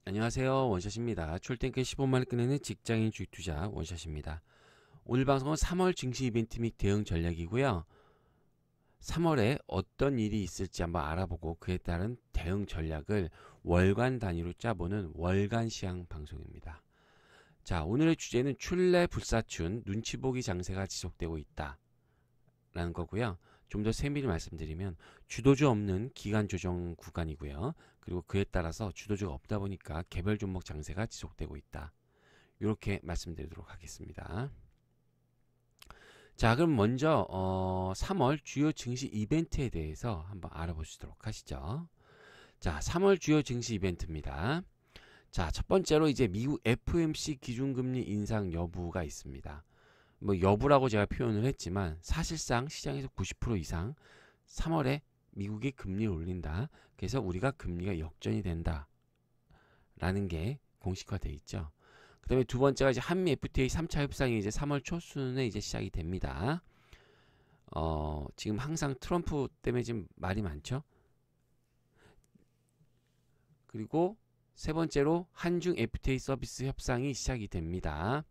안녕하세요. 원샷입니다. 출퇴근 15만원 꺼내는 직장인 주식 투자 원샷입니다. 오늘 방송은 3월 증시 이벤트 및 대응 전략이고요. 3월에 어떤 일이 있을지 한번 알아보고 그에 따른 대응 전략을 월간 단위로 짜보는 월간 시황 방송입니다. 자, 오늘의 주제는 출래 불사춘 눈치 보기 장세가 지속되고 있다 라는 거고요. 좀 더 세밀히 말씀드리면 주도주 없는 기간 조정 구간이고요. 그리고 그에 따라서 주도주가 없다 보니까 개별 종목 장세가 지속되고 있다. 이렇게 말씀드리도록 하겠습니다. 자, 그럼 먼저 3월 주요 증시 이벤트에 대해서 한번 알아보시도록 하시죠. 자, 3월 주요 증시 이벤트입니다. 자, 첫 번째로 이제 미국 FOMC 기준금리 인상 여부가 있습니다. 뭐 여부라고 제가 표현을 했지만 사실상 시장에서 90% 이상 3월에 미국이 금리를 올린다. 그래서 우리가 금리가 역전이 된다. 라는 게 공식화되어 있죠. 그 다음에 두 번째가 이제 한미 FTA 3차 협상이 이제 3월 초순에 이제 시작이 됩니다. 지금 항상 트럼프 때문에 지금 말이 많죠. 그리고 세 번째로 한중 FTA 서비스 협상이 시작이 됩니다.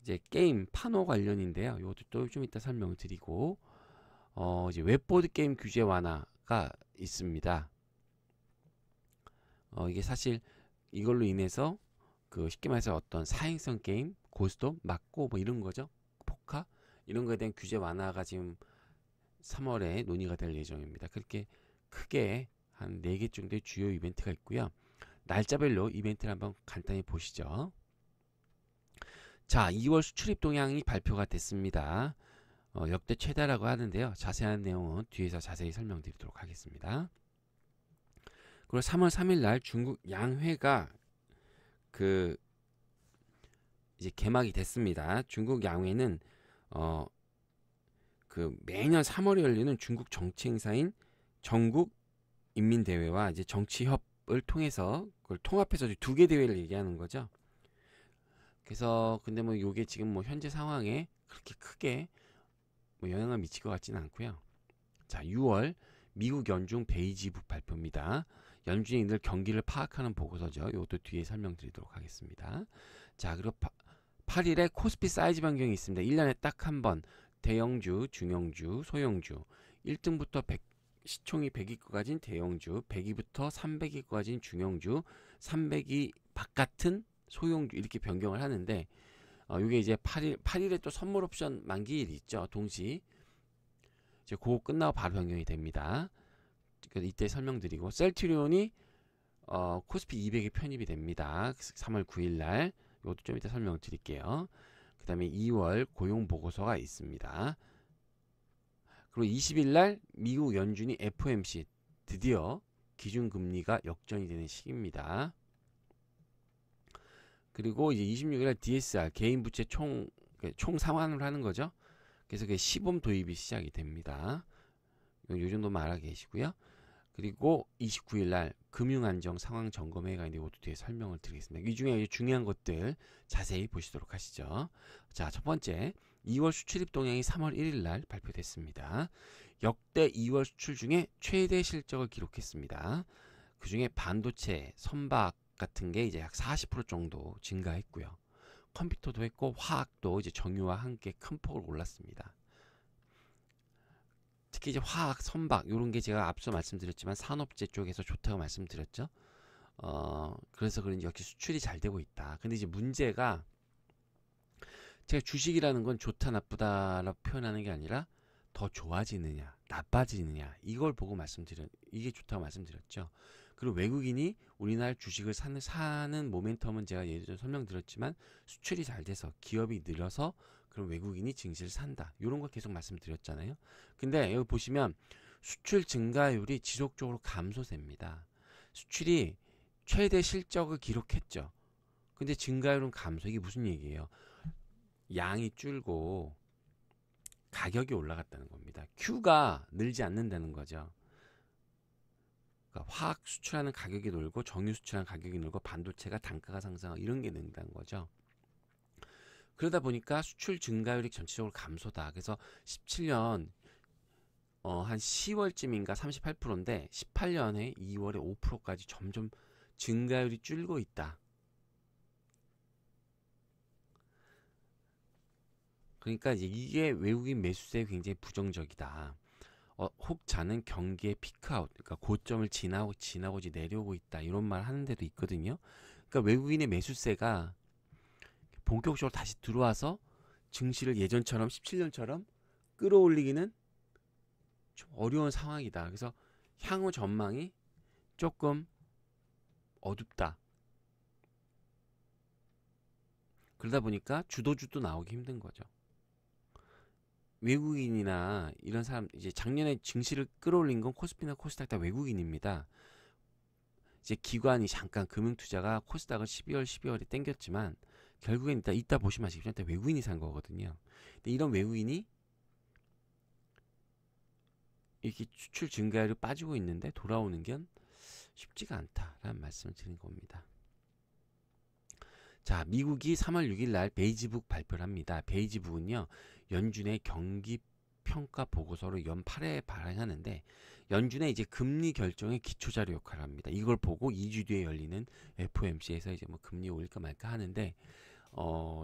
이제 게임 판호 관련인데요. 이것도 또 좀 이따 설명을 드리고 이제 웹보드 게임 규제 완화가 있습니다. 이게 사실 이걸로 인해서 그 쉽게 말해서 어떤 사행성 게임, 고스톱, 맞고 뭐 이런 거죠. 포카 이런 거에 대한 규제 완화가 지금 3월에 논의가 될 예정입니다. 그렇게 크게 한 4개 정도의 주요 이벤트가 있고요. 날짜별로 이벤트를 한번 간단히 보시죠. 자, 2월 수출입 동향이 발표가 됐습니다. 역대 최다라고 하는데요. 자세한 내용은 뒤에서 자세히 설명드리도록 하겠습니다. 그리고 3월 3일 날 중국 양회가 그 이제 개막이 됐습니다. 중국 양회는 그 매년 3월에 열리는 중국 정치 행사인 전국 인민대회와 이제 정치협을 통해서 그걸 통합해서 두 개 대회를 얘기하는 거죠. 그래서 근데 뭐 요게 지금 뭐 현재 상황에 그렇게 크게 뭐 영향을 미칠 것 같지는 않고요. 자, 6월 미국 연중 베이지북 발표입니다. 연준인들 경기를 파악하는 보고서죠. 이것도 뒤에 설명드리도록 하겠습니다. 자, 그리고 8일에 코스피 사이즈 변경이 있습니다. 1년에 딱 한 번 대형주, 중형주, 소형주 1등부터 100, 시총이 100위 가진 대형주, 100위부터 300위 가진 중형주, 300위 바깥은 소형주 이렇게 변경을 하는데 이게 이제 8일에 또 선물 옵션 만기일이 있죠. 동시 이제 그거 끝나고 바로 변경이 됩니다. 이때 설명드리고 셀트리온이 코스피 200에 편입이 됩니다. 3월 9일 날 이것도 좀 이따 설명을 드릴게요. 그 다음에 2월 고용 보고서가 있습니다. 그리고 20일 날 미국 연준이 FOMC 드디어 기준금리가 역전이 되는 시기입니다. 그리고 이제 26일 날 DSR 개인 부채 총 상환을 하는 거죠. 그래서 그 시범 도입이 시작이 됩니다. 요 정도만 알아 계시고요. 그리고 29일 날 금융안정 상황 점검회가 있는데 이것도 뒤에 설명을 드리겠습니다. 이 중에 중요한 것들 자세히 보시도록 하시죠. 자, 첫 번째 2월 수출입 동향이 3월 1일 날 발표됐습니다. 역대 2월 수출 중에 최대 실적을 기록했습니다. 그 중에 반도체, 선박 같은 게 이제 약 40% 정도 증가했고요. 컴퓨터도 했고 화학도 이제 정유와 함께 큰 폭으로 올랐습니다. 특히 이제 화학, 선박 이런 게 제가 앞서 말씀드렸지만 산업재 쪽에서 좋다고 말씀드렸죠. 그래서 그런지 역시 수출이 잘 되고 있다. 근데 이제 문제가 제가 주식이라는 건 좋다 나쁘다라고 표현하는 게 아니라 더 좋아지느냐 나빠지느냐 이걸 보고 이게 좋다고 말씀드렸죠. 그리고 외국인이 우리나라 주식을 사는 모멘텀은 제가 예전에 설명드렸지만 수출이 잘 돼서 기업이 늘어서 그럼 외국인이 증시를 산다. 이런 걸 계속 말씀드렸잖아요. 근데 여기 보시면 수출 증가율이 지속적으로 감소됩니다. 수출이 최대 실적을 기록했죠. 근데 증가율은 감소. 이게 무슨 얘기예요? 양이 줄고 가격이 올라갔다는 겁니다. Q가 늘지 않는다는 거죠. 그러니까 화학 수출하는 가격이 늘고 정유 수출하는 가격이 늘고 반도체가 단가가 상승하고 이런 게 는다는 거죠. 그러다 보니까 수출 증가율이 전체적으로 감소다. 그래서 17년 한 10월쯤인가 38%인데 18년에 2월에 5%까지 점점 증가율이 줄고 있다. 그러니까 이제 이게 외국인 매수세에 굉장히 부정적이다. 혹자는 경기의 피크아웃, 그러니까 고점을 지나고 이제 내려오고 있다. 이런 말 하는 데도 있거든요. 그러니까 외국인의 매수세가 본격적으로 다시 들어와서 증시를 예전처럼 17년처럼 끌어올리기는 좀 어려운 상황이다. 그래서 향후 전망이 조금 어둡다. 그러다 보니까 주도주도 나오기 힘든 거죠. 외국인이나 이런 사람, 이제 작년에 증시를 끌어올린 건 코스피나 코스닥 다 외국인입니다. 이제 기관이 잠깐 금융투자가 코스닥을 12월에 땡겼지만 결국엔 이따 보시면 아시겠지만 외국인이 산 거거든요. 근데 이런 외국인이 이렇게 수출 증가율이 빠지고 있는데 돌아오는 건 쉽지가 않다라는 말씀을 드린 겁니다. 자, 미국이 3월 6일 날 베이지북 발표를 합니다. 베이지북은요, 연준의 경기 평가 보고서를 연 8회에 발행하는데 연준의 이제 금리 결정의 기초 자료 역할을 합니다. 이걸 보고 2주 뒤에 열리는 FOMC에서 이제 뭐 금리 올릴까 말까 하는데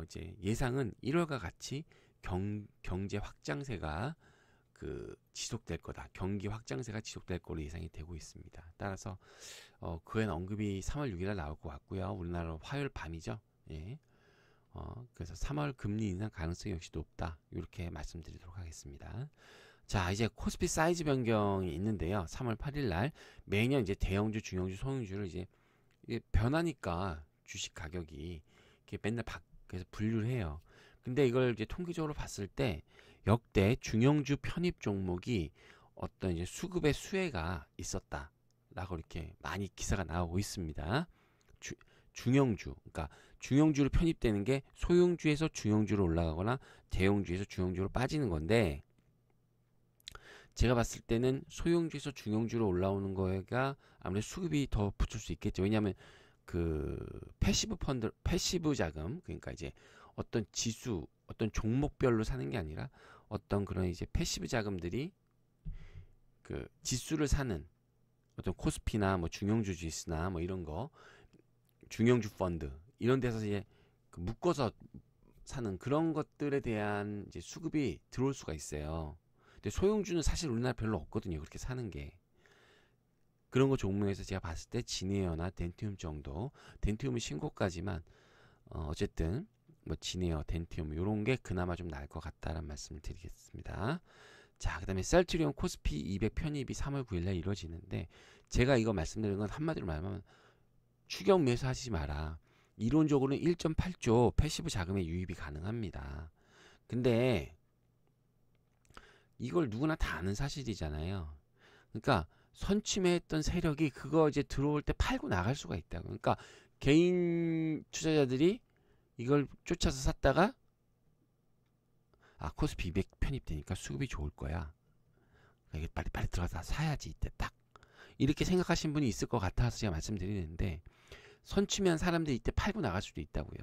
이제 예상은 1월과 같이 경제 확장세가 지속될 거다. 경기 확장세가 지속될 거로 예상이 되고 있습니다. 따라서 그엔 언급이 3월 6일 날 나올 것 같고요. 우리나라 화요일 밤이죠. 예. 그래서 3월 금리 인상 가능성이 역시 높다. 이렇게 말씀드리도록 하겠습니다. 자, 이제 코스피 사이즈 변경이 있는데요. 3월 8일 날 매년 이제 대형주, 중형주, 소형주를 이제 변하니까 주식 가격이 이렇게 맨날 그래서 분류를 해요. 근데 이걸 이제 통계적으로 봤을 때 역대 중형주 편입 종목이 어떤 이제 수급의 수혜가 있었다라고 이렇게 많이 기사가 나오고 있습니다. 중형주, 그러니까 중형주로 편입되는 게 소형주에서 중형주로 올라가거나 대형주에서 중형주로 빠지는 건데 제가 봤을 때는 소형주에서 중형주로 올라오는 거가 아무래도 수급이 더 붙을 수 있겠죠. 왜냐하면 패시브 자금, 그러니까 이제 어떤 지수, 어떤 종목별로 사는 게 아니라 어떤 그런 이제 패시브 자금들이 지수를 사는 어떤 코스피나 뭐 중형주 지수나 뭐 이런 거, 중형주 펀드 이런 데서 이제 묶어서 사는 그런 것들에 대한 이제 수급이 들어올 수가 있어요. 근데 소형주는 사실 우리나라 별로 없거든요. 그렇게 사는 게. 그런 거 종목에서 제가 봤을 때 지네어나 덴티움 정도, 덴티움은 신고가지만 어쨌든 뭐 지네어, 덴티움 이런 게 그나마 좀 나을 것 같다라는 말씀을 드리겠습니다. 자, 그다음에 셀트리온 코스피 200 편입이 3월 9일 날 이루어지는데 제가 이거 말씀드리는 건 한마디로 말하면 추격 매수 하시지 마라. 이론적으로는 1.8조 패시브 자금의 유입이 가능합니다. 근데 이걸 누구나 다 아는 사실이잖아요. 그러니까 선침해했던 세력이 그거 이제 들어올 때 팔고 나갈 수가 있다고. 그러니까 개인 투자자들이 이걸 쫓아서 샀다가 코스피 200 편입되니까 수급이 좋을 거야. 이게 빨리 들어가서 사야지 이때 딱. 이렇게 생각하신 분이 있을 것 같아서 제가 말씀드리는데 선취면 사람들이 이때 팔고 나갈 수도 있다고요.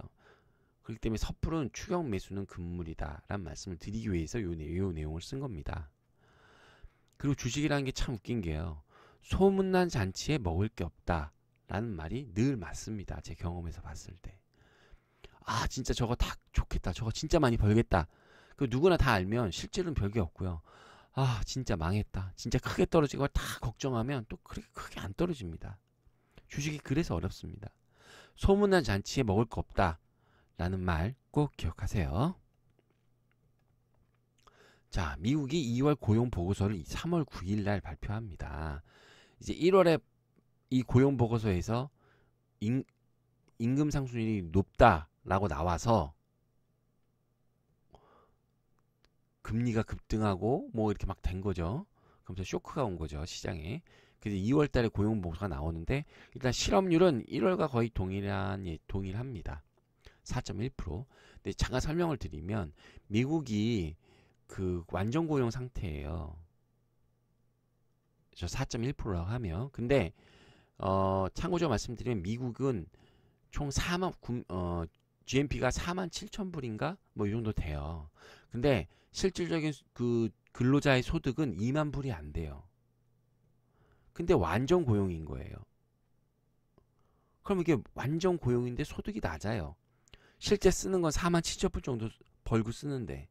그렇기 때문에 섣부른 추격 매수는 금물이다 라는 말씀을 드리기 위해서 이 내용을 쓴 겁니다. 그리고 주식이라는 게 참 웃긴 게요. 소문난 잔치에 먹을 게 없다 라는 말이 늘 맞습니다. 제 경험에서 봤을 때. 진짜 저거 다 좋겠다. 저거 진짜 많이 벌겠다. 그 누구나 다 알면 실제로는 별게 없고요. 진짜 망했다. 진짜 크게 떨어지고 다 걱정하면 또 그렇게 크게 안 떨어집니다. 주식이 그래서 어렵습니다. 소문난 잔치에 먹을 거 없다 라는 말 꼭 기억하세요. 자, 미국이 2월 고용 보고서를 3월 9일 날 발표합니다. 이제 1월에 이 고용 보고서에서 임금 상승률이 높다라고 나와서 금리가 급등하고 뭐 이렇게 막 된 거죠. 그러면서 쇼크가 온 거죠, 시장에. 그래서 2월 달에 고용 보고서가 나오는데 일단 실업률은 1월과 거의 동일합니다. 4.1%. 근데 잠깐 설명을 드리면 미국이 완전 고용 상태예요. 저 4.1%라고 하면. 근데 참고적으로 말씀드리면 미국은 총 GNP가 4만 7천 불인가? 뭐 이 정도 돼요. 근데 실질적인 근로자의 소득은 2만 불이 안 돼요. 근데 완전 고용인 거예요. 그럼 이게 완전 고용인데 소득이 낮아요. 실제 쓰는 건 4만 7천 불 정도 벌고 쓰는데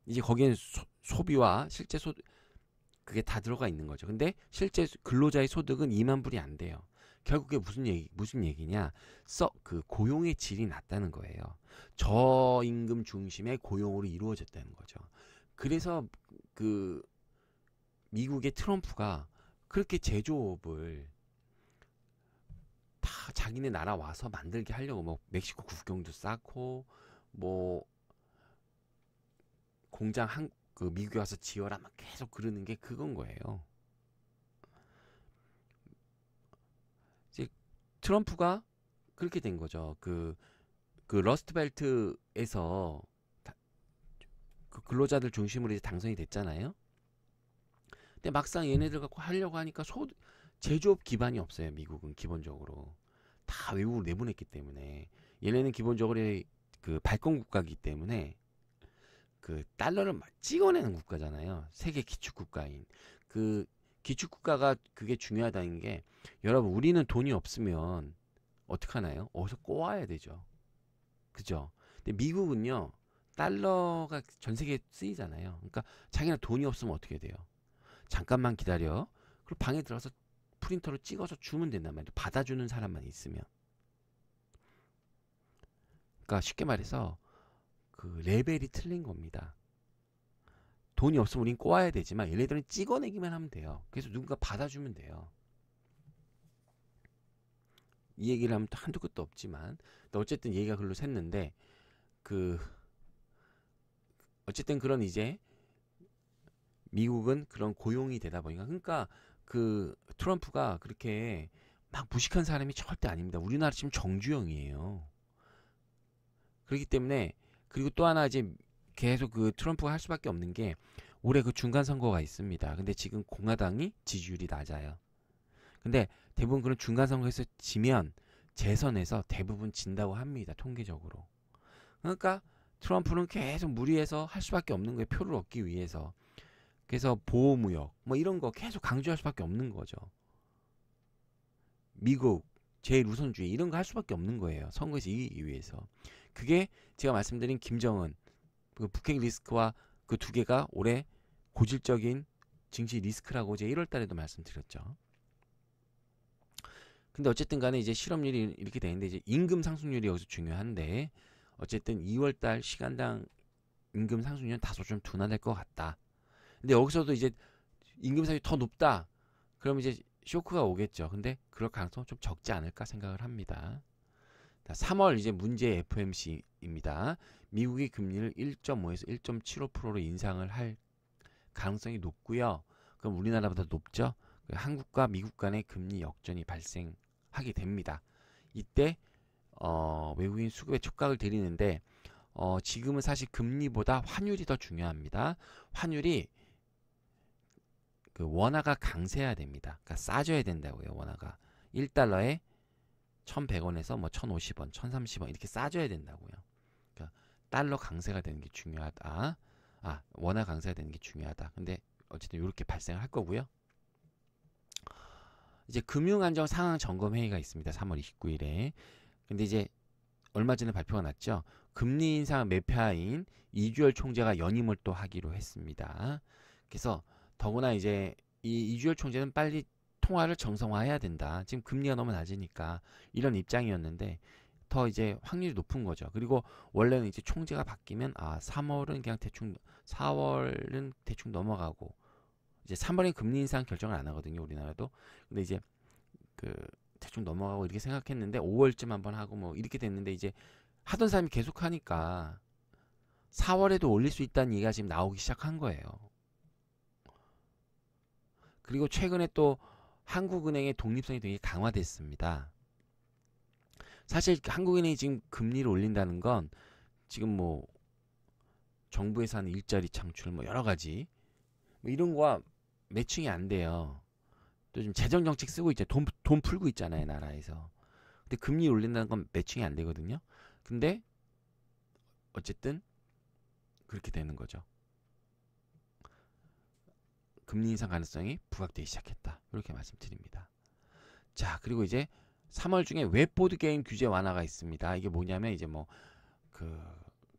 이제 거기에는 소비와 실제 소득 그게 다 들어가 있는 거죠. 근데 실제 근로자의 소득은 2만 불이 안 돼요. 결국에 무슨 얘기냐? 그 고용의 질이 낮다는 거예요. 저임금 중심의 고용으로 이루어졌다는 거죠. 그래서 그 미국의 트럼프가 그렇게 제조업을 다 자기네 나라 와서 만들게 하려고 뭐 멕시코 국경도 쌓고 뭐 공장 그 미국에 와서 지어라 막 계속 그러는 게 그건 거예요. 이제 트럼프가 그렇게 된 거죠. 그 러스트벨트에서 그 근로자들 중심으로 이제 당선이 됐잖아요. 근데 막상 얘네들 갖고 하려고 하니까 제조업 기반이 없어요. 미국은 기본적으로 다 외국으로 내보냈기 때문에 얘네는 기본적으로 그 발권 국가이기 때문에 그 달러를 막 찍어내는 국가잖아요. 세계 기축 국가인 그 기축 국가가 그게 중요하다는 게 여러분 우리는 돈이 없으면 어떡하나요? 어디서 꼬아야 되죠. 그죠? 근데 미국은요 달러가 전 세계에 쓰이잖아요. 그러니까 자기는 돈이 없으면 어떻게 돼요? 잠깐만 기다려. 그리고 방에 들어가서 프린터로 찍어서 주면 된단 말이에요. 받아주는 사람만 있으면. 그러니까 쉽게 말해서 그 레벨이 틀린 겁니다. 돈이 없으면 우린 꼬아야 되지만 얘네들은 찍어내기만 하면 돼요. 그래서 누군가 받아주면 돼요. 이 얘기를 하면 또 한두 끝도 없지만 어쨌든 얘기가 글로 샜는데 그 어쨌든 그런 이제 미국은 그런 고용이 되다 보니까 그러니까 그 트럼프가 그렇게 막 무식한 사람이 절대 아닙니다. 우리나라 지금 정주영이에요. 그렇기 때문에 그리고 또 하나 이제 계속 그 트럼프가 할 수밖에 없는 게 올해 그 중간 선거가 있습니다. 근데 지금 공화당이 지지율이 낮아요. 근데 대부분 그런 중간 선거에서 지면 재선에서 대부분 진다고 합니다. 통계적으로. 그러니까 트럼프는 계속 무리해서 할 수밖에 없는 거예요. 표를 얻기 위해서. 그래서 보호무역 뭐 이런 거 계속 강조할 수밖에 없는 거죠. 미국 제일 우선주의 이런 거 할 수밖에 없는 거예요. 선거에서 이기기 위해서. 그게 제가 말씀드린 김정은 그 북핵 리스크와 그 두 개가 올해 고질적인 증시 리스크라고 제 1월 달에도 말씀드렸죠. 근데 어쨌든 간에 이제 실업률이 이렇게 되는데 이제 임금 상승률이 여기서 중요한데 어쨌든 2월 달 시간당 임금 상승률은 다소 좀 둔화될 것 같다. 근데 여기서도 이제 임금 상승률이 더 높다. 그럼 이제 쇼크가 오겠죠. 근데 그럴 가능성은 좀 적지 않을까 생각을 합니다. 3월 이제 문제 FOMC입니다. 미국이 금리를 1.5에서 1.75%로 인상을 할 가능성이 높고요. 그럼 우리나라보다 높죠. 한국과 미국 간의 금리 역전이 발생하게 됩니다. 이때 외국인 수급에 촉각을 들이는데 지금은 사실 금리보다 환율이 더 중요합니다. 환율이 그 원화가 강세해야 됩니다. 그러니까 싸져야 된다고요. 원화가 1달러에 1,100원에서 뭐 1,050원, 1,030원 이렇게 싸져야 된다고요. 그러니까 달러 강세가 되는 게 중요하다. 원화 강세가 되는 게 중요하다. 근데 어쨌든 이렇게 발생을 할 거고요. 이제 금융안정 상황 점검 회의가 있습니다. 3월 29일에. 근데 이제 얼마 전에 발표가 났죠. 금리 인상 매파인 이주열 총재가 연임을 또 하기로 했습니다. 그래서 더구나 이제 이 이주열 총재는 빨리 통화를 정상화해야 된다. 지금 금리가 너무 낮으니까 이런 입장이었는데 더 이제 확률이 높은 거죠. 그리고 원래는 이제 총재가 바뀌면 3월은 그냥 대충 4월은 대충 넘어가고 이제 3월에 금리 인상 결정을 안 하거든요. 우리나라도. 근데 이제 그 대충 넘어가고 이렇게 생각했는데 5월쯤 한번 하고 뭐 이렇게 됐는데 이제 하던 사람이 계속 하니까 4월에도 올릴 수 있다는 얘기가 지금 나오기 시작한 거예요. 그리고 최근에 또 한국은행의 독립성이 되게 강화됐습니다. 사실 한국은행이 지금 금리를 올린다는 건 지금 뭐 정부에서 하는 일자리 창출 뭐 여러 가지 뭐 이런 거와 매칭이 안 돼요. 또 지금 재정 정책 쓰고 있죠. 돈 풀고 있잖아요, 나라에서. 근데 금리 올린다는 건 매칭이 안 되거든요. 근데 어쨌든 그렇게 되는 거죠. 금리 인상 가능성이 부각되기 시작했다. 이렇게 말씀드립니다. 자, 그리고 이제 3월 중에 웹 보드 게임 규제 완화가 있습니다. 이게 뭐냐면 이제 뭐 그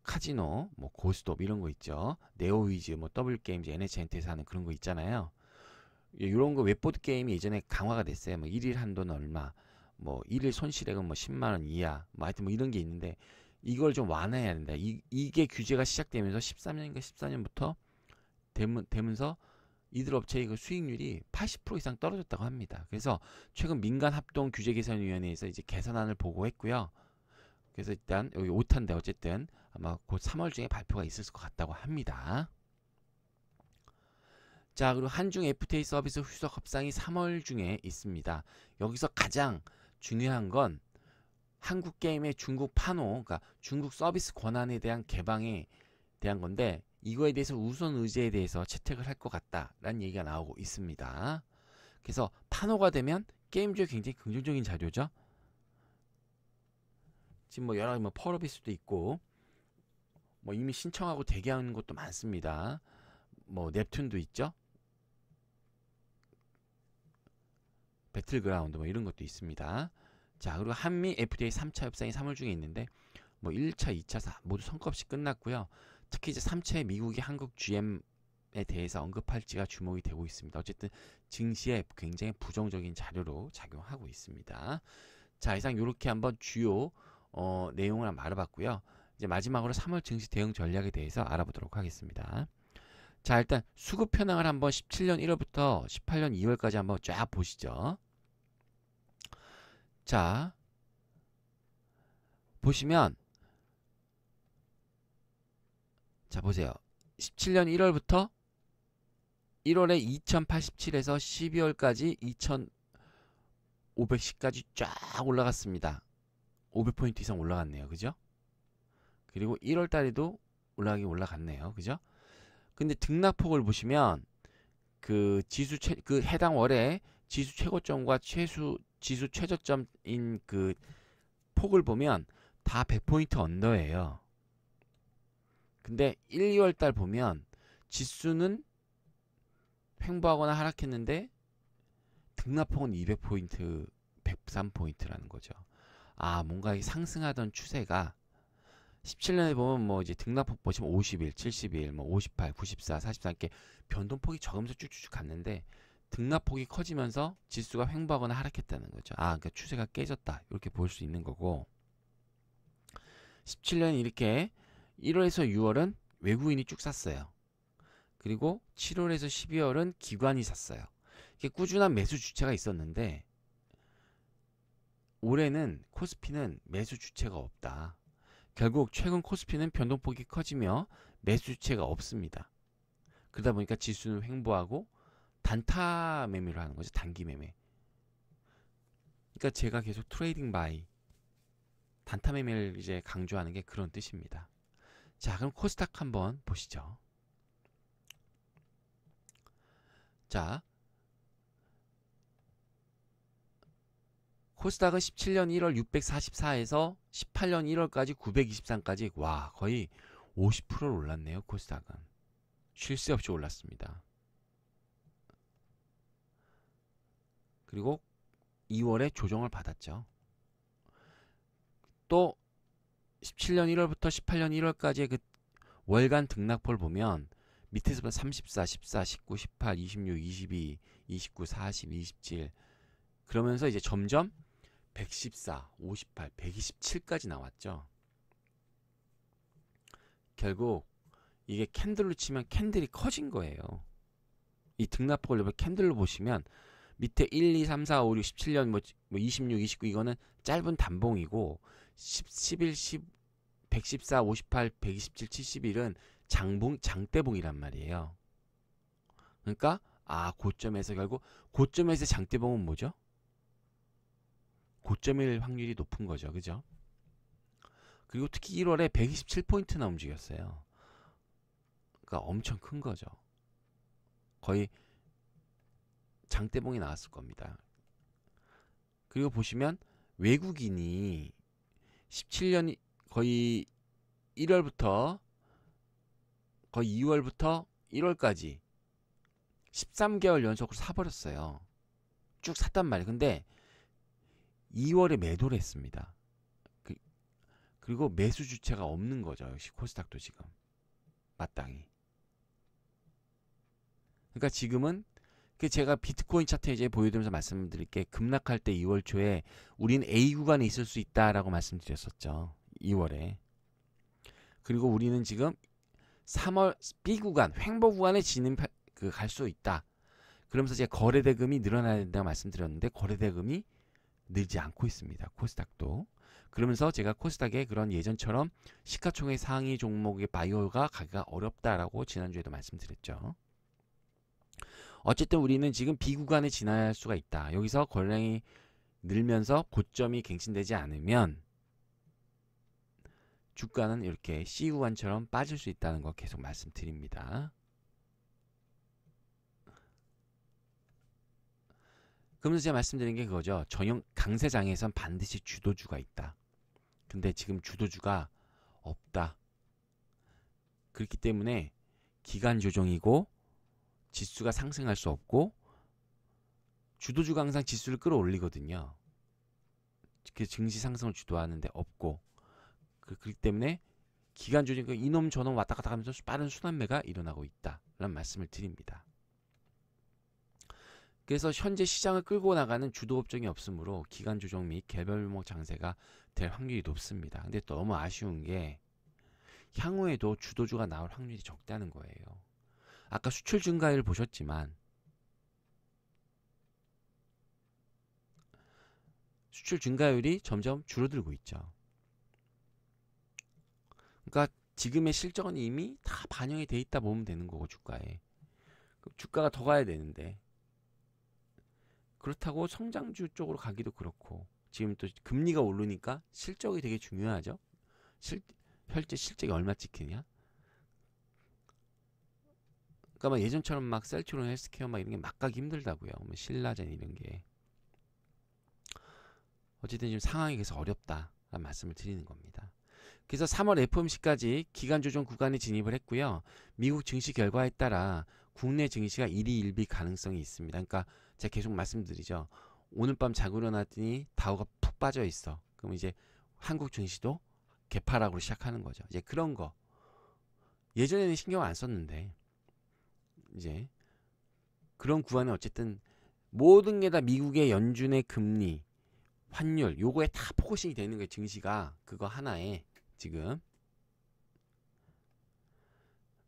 카지노, 뭐 고스톱 이런 거 있죠. 네오위즈, 뭐 더블 게임즈, NHNT에서 하는 그런 거 있잖아요. 이런 거 웹보드 게임이 예전에 강화가 됐어요. 뭐 1일 한도는 얼마, 뭐 1일 손실액은 뭐 10만 원 이하, 뭐 하여튼 뭐 이런 게 있는데 이걸 좀 완화해야 된다. 이게 규제가 시작되면서 13년인가 14년부터 되면서 이들 업체의 그 수익률이 80% 이상 떨어졌다고 합니다. 그래서 최근 민간합동규제개선위원회에서 이제 개선안을 보고했고요. 그래서 일단 여기 오탄데 어쨌든 아마 곧 3월 중에 발표가 있을 것 같다고 합니다. 자, 그리고 한중 FTA 서비스 후속 협상이 3월 중에 있습니다. 여기서 가장 중요한 건 한국 게임의 중국 판호, 그러니까 중국 서비스 권한에 대한 개방에 대한 건데 이거에 대해서 우선 의제에 대해서 채택을 할 것 같다라는 얘기가 나오고 있습니다. 그래서 판호가 되면 게임주에 굉장히 긍정적인 자료죠. 지금 뭐 여러 가지 뭐 펄업일 수도 있고 뭐 이미 신청하고 대기하는 것도 많습니다. 뭐 넵튠도 있죠. 배틀그라운드 뭐 이런 것도 있습니다. 자, 그리고 한미 FTA 3차 협상이 3월 중에 있는데 뭐 1차, 2차 모두 성과 없이 끝났고요. 특히 이제 3차에 미국이 한국 GM에 대해서 언급할지가 주목이 되고 있습니다. 어쨌든 증시에 굉장히 부정적인 자료로 작용하고 있습니다. 자, 이상 이렇게 한번 주요 내용을 한번 알아봤고요. 이제 마지막으로 3월 증시 대응 전략에 대해서 알아보도록 하겠습니다. 자, 일단 수급 현황을 한번 17년 1월부터 18년 2월까지 한번 쫙 보시죠. 자, 보시면 자, 보세요. 17년 1월부터 1월에 2087에서 12월까지 2510까지 쫙 올라갔습니다. 500포인트 이상 올라갔네요. 그죠? 그리고 1월 달에도 올라가긴 올라갔네요. 그죠? 근데 등락폭을 보시면 그 해당 월에 지수 최고점과 지수 최저점인 그 폭을 보면 다 100포인트 언더예요. 근데 1, 2월 달 보면 지수는 횡보하거나 하락했는데 등락폭은 200포인트, 103포인트라는 거죠. 아, 뭔가 상승하던 추세가 17년에 보면 뭐 이제 등락폭 보시면 51, 71, 뭐 58, 94, 44 이렇게 변동폭이 적으면서 쭉쭉쭉 갔는데 등락폭이 커지면서 지수가 횡보하거나 하락했다는 거죠. 아, 그러니까 추세가 깨졌다. 이렇게 볼 수 있는 거고 17년 이렇게 1월에서 6월은 외국인이 쭉 샀어요. 그리고 7월에서 12월은 기관이 샀어요. 이게 꾸준한 매수 주체가 있었는데 올해는 코스피는 매수 주체가 없다. 결국 최근 코스피는 변동폭이 커지며 매수 주체가 없습니다. 그러다 보니까 지수는 횡보하고 단타 매매를 하는 거죠. 단기 매매. 그러니까 제가 계속 트레이딩 바이 단타 매매를 이제 강조하는 게 그런 뜻입니다. 자, 그럼 코스닥 한번 보시죠. 자, 코스닥은 17년 1월 644에서 18년 1월까지 923까지 와, 거의 50%를 올랐네요. 코스닥은 쉴 새 없이 올랐습니다. 그리고 2월에 조정을 받았죠. 또 17년 1월부터 18년 1월까지의 그 월간 등락폭을 보면 밑에서 보면 34, 14, 19, 18, 26, 22, 29, 40, 27 그러면서 이제 점점 114, 58, 127까지 나왔죠. 결국 이게 캔들로 치면 캔들이 커진 거예요. 이 등락폭을 캔들로 보시면 밑에 1, 2, 3, 4, 5, 6, 17년 뭐 26, 29 이거는 짧은 단봉이고 11, 10, 114, 58, 127, 71은 장대봉이란 말이에요. 그러니까 고점에서 결국 고점에서 장대봉은 뭐죠? 고점일 확률이 높은 거죠. 그죠? 그리고 특히 1월에 127포인트나 움직였어요. 그러니까 엄청 큰 거죠. 거의 장대봉이 나왔을 겁니다. 그리고 보시면 외국인이 17년 거의 1월부터 거의 2월부터 1월까지 13개월 연속으로 사버렸어요. 쭉 샀단 말이에요. 근데 2월에 매도를 했습니다. 그리고 매수 주체가 없는 거죠. 역시 코스닥도 지금 마땅히. 그러니까 지금은 제가 비트코인 차트 이제 보여드리면서 말씀드릴게, 급락할 때 2월 초에 우린 A 구간에 있을 수 있다라고 말씀드렸었죠. 2월에. 그리고 우리는 지금 3월 B 구간, 횡보 구간에 갈 수 있다. 그러면서 제가 거래대금이 늘어나야 된다고 말씀드렸는데 거래대금이 늘지 않고 있습니다. 코스닥도. 그러면서 제가 코스닥의 그런 예전처럼 시가총액 상위 종목의 바이오가 가기가 어렵다라고 지난주에도 말씀드렸죠. 어쨌든 우리는 지금 B 구간에 지나야 수가 있다. 여기서 거래량이 늘면서 고점이 갱신되지 않으면 주가는 이렇게 C 구간처럼 빠질 수 있다는 거 계속 말씀드립니다. 그러면서 제가 말씀드린 게 그거죠. 전형 강세장에선 반드시 주도주가 있다. 근데 지금 주도주가 없다. 그렇기 때문에 기간 조정이고 지수가 상승할 수 없고, 주도주가 항상 지수를 끌어올리거든요. 그 증시 상승을 주도하는데 없고, 그렇기 때문에 기간 조정, 이놈 저놈 왔다 갔다 하면서 빠른 순환매가 일어나고 있다라는 말씀을 드립니다. 그래서 현재 시장을 끌고 나가는 주도 업종이 없으므로 기간 조정 및 개별목 장세가 될 확률이 높습니다. 근데 또 너무 아쉬운 게 향후에도 주도주가 나올 확률이 적다는 거예요. 아까 수출 증가율 보셨지만 수출 증가율이 점점 줄어들고 있죠. 그러니까 지금의 실적은 이미 다 반영이 돼 있다 보면 되는 거고, 주가에. 주가가 더 가야 되는데, 그렇다고 성장주 쪽으로 가기도 그렇고, 지금 또 금리가 오르니까 실적이 되게 중요하죠. 현재 실적이 얼마 찍히냐. 그러니까 막 예전처럼 막 셀트론 헬스케어 막 이런 게 막 가기 힘들다고요. 뭐 신라젠 이런 게. 어쨌든 지금 상황이 계속 어렵다라는 말씀을 드리는 겁니다. 그래서 3월 FOMC까지 기간 조정 구간에 진입을 했고요. 미국 증시 결과에 따라 국내 증시가 1위 1비 가능성이 있습니다. 그러니까 제가 계속 말씀드리죠. 오늘 밤 자고 일어났더니 다우가 푹 빠져 있어. 그럼 이제 한국 증시도 개파락으로 시작하는 거죠. 이제 그런 거. 예전에는 신경 안 썼는데 이제 그런 구간에 어쨌든 모든 게 다 미국의 연준의 금리, 환율, 요거에 다 포커싱이 되는 거예요. 증시가 그거 하나에 지금.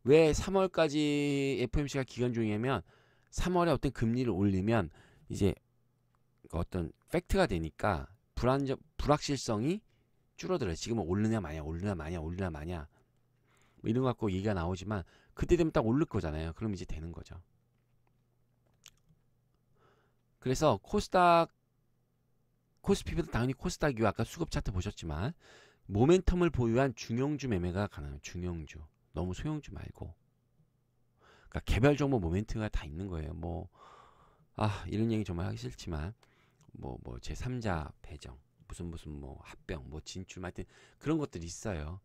왜 3월까지 FOMC가 기간 중이냐면 3월에 어떤 금리를 올리면 이제 어떤 팩트가 되니까 불확실성이 줄어들어요. 지금은 오르냐 마냐 뭐 이런 거 갖고 얘기가 나오지만 그때 되면 딱 오를 거잖아요. 그럼 이제 되는 거죠. 그래서 코스피보다 당연히 코스닥이요. 아까 수급 차트 보셨지만 모멘텀을 보유한 중형주 매매가 가능해요. 중형주. 너무 소형주 말고. 그러니까 개별 종목 모멘트가 다 있는 거예요. 이런 얘기 정말 하기 싫지만 제3자 배정, 무슨 합병, 진출, 하여튼 그런 것들이 있어요.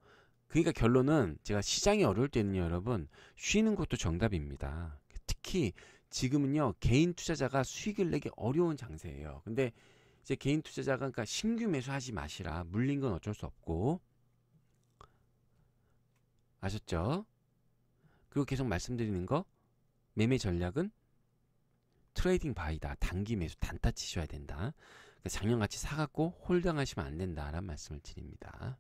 그러니까 결론은 제가 시장이 어려울 때는 여러분 쉬는 것도 정답입니다. 특히 지금은요 개인 투자자가 수익을 내기 어려운 장세예요. 근데 이제 개인 투자자가 그러니까 신규 매수하지 마시라. 물린 건 어쩔 수 없고. 아셨죠? 그리고 계속 말씀드리는 거, 매매 전략은 트레이딩 바이다. 단기 매수 단타 치셔야 된다. 그러니까 작년같이 사갖고 홀딩 하시면 안 된다라는 말씀을 드립니다.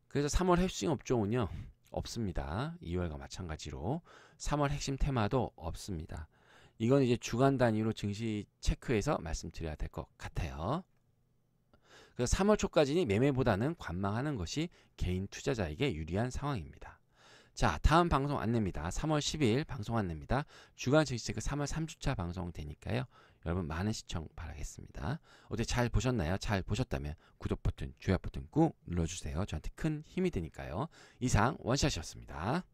그래서 3월 핵심 업종은요 없습니다. 2월과 마찬가지로 3월 핵심 테마도 없습니다. 이건 이제 주간 단위로 증시 체크해서 말씀드려야 될 것 같아요. 그래서 3월 초까지는 매매보다는 관망하는 것이 개인 투자자에게 유리한 상황입니다. 자, 다음 방송 안내입니다. 3월 10일 방송 안내입니다. 주간 증시 체크 3월 3주차 방송되니까요. 여러분 많은 시청 바라겠습니다. 어때 잘 보셨나요? 잘 보셨다면 구독 버튼, 좋아요 버튼 꾹 눌러주세요. 저한테 큰 힘이 되니까요. 이상 원샷이었습니다.